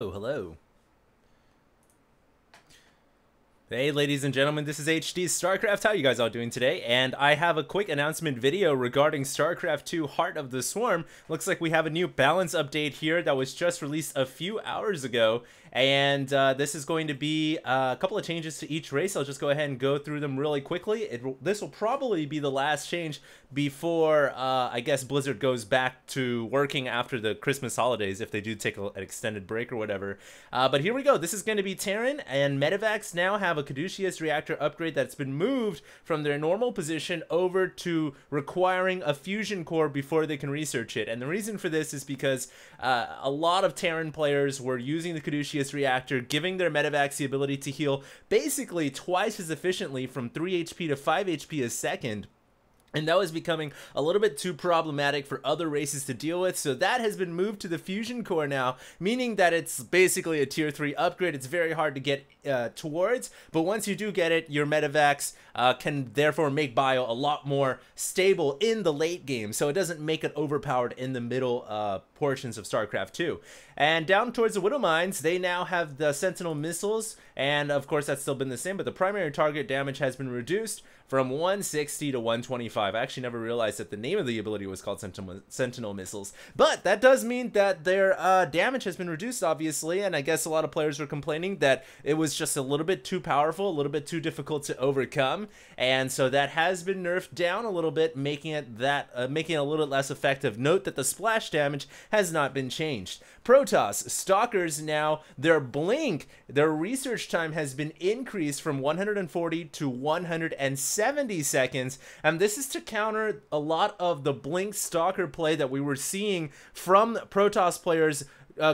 Oh, hello. Hey, ladies and gentlemen, this is HD StarCraft. How you guys all doing today? And I have a quick announcement video regarding StarCraft 2 Heart of the Swarm. Looks like we have a new balance update here that was just released a few hours ago. And this is going to be a couple of changes to each race. I'll just go ahead and go through them really quickly. This will probably be the last change before, I guess, Blizzard goes back to working after the Christmas holidays, if they do take an extended break or whatever. But here we go. This is going to be Terran, and Medivacs now have a Caduceus reactor upgrade that's been moved from their normal position over to requiring a fusion core before they can research it. And the reason for this is because a lot of Terran players were using the Caduceus reactor, giving their Medivacs the ability to heal basically twice as efficiently from 3 HP to 5 HP a second. And that was becoming a little bit too problematic for other races to deal with, so that has been moved to the Fusion Core now, meaning that it's basically a tier 3 upgrade. It's very hard to get towards, but once you do get it, your Medivacs can therefore make bio a lot more stable in the late game, so it doesn't make it overpowered in the middle portions of StarCraft 2. And down towards the Widow Mines, they now have the Sentinel missiles, and of course that's still been the same, but the primary target damage has been reduced from 160 to 125. I actually never realized that the name of the ability was called Sentinel missiles, but that does mean that their damage has been reduced, obviously, and I guess a lot of players were complaining that it was just a little bit too powerful, a little bit too difficult to overcome, and so that has been nerfed down a little bit, making it a little bit less effective. Note that the splash damage has not been changed. Protoss Stalkers now, their blink, their research time has been increased from 140 to 170 seconds, and this is to counter a lot of the blink stalker play that we were seeing from Protoss players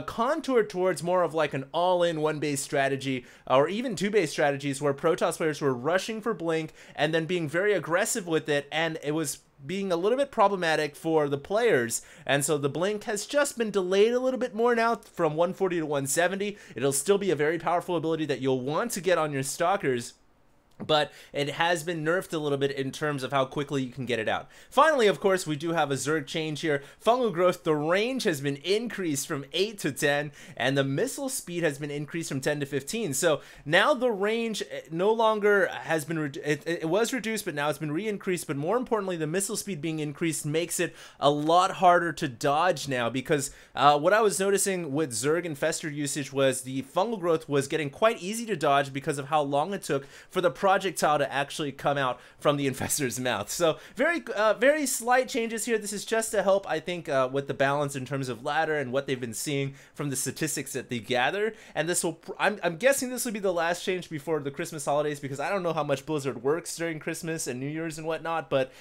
contoured towards more of like an all-in one-base strategy, or even two-base strategies, where Protoss players were rushing for blink and then being very aggressive with it, and it was being a little bit problematic for the players. And so the blink has just been delayed a little bit more now from 140 to 170. It'll still be a very powerful ability that you'll want to get on your stalkers, but it has been nerfed a little bit in terms of how quickly you can get it out. Finally, of course, we do have a Zerg change here. Fungal growth, the range has been increased from 8 to 10, and the missile speed has been increased from 10 to 15. So now the range no longer has been, it was reduced, but now it's been re-increased. But more importantly, the missile speed being increased makes it a lot harder to dodge now, because what I was noticing with Zerg Infestor usage was the fungal growth was getting quite easy to dodge because of how long it took for the projectile to actually come out from the infestor's mouth. So very slight changes here. This is just to help, I think, with the balance in terms of ladder and what they've been seeing from the statistics that they gather. And this will, I'm guessing this will be the last change before the Christmas holidays, because I don't know how much Blizzard works during Christmas and New Year's and whatnot, but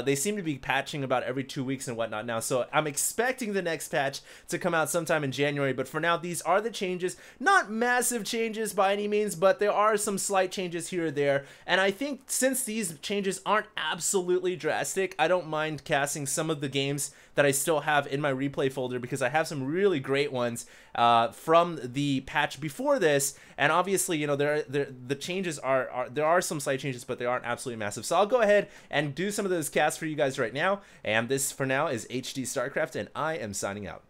they seem to be patching about every 2 weeks and whatnot now. So I'm expecting the next patch to come out sometime in January, but for now, these are the changes. Not massive changes by any means, but there are some slight changes here or there. And I think since these changes aren't absolutely drastic, I don't mind casting some of the games that I still have in my replay folder, because I have some really great ones from the patch before this. And obviously, you know, the changes there are some slight changes, but they aren't absolutely massive. So I'll go ahead and do some of those casts for you guys right now. And this for now is HD StarCraft, and I am signing out.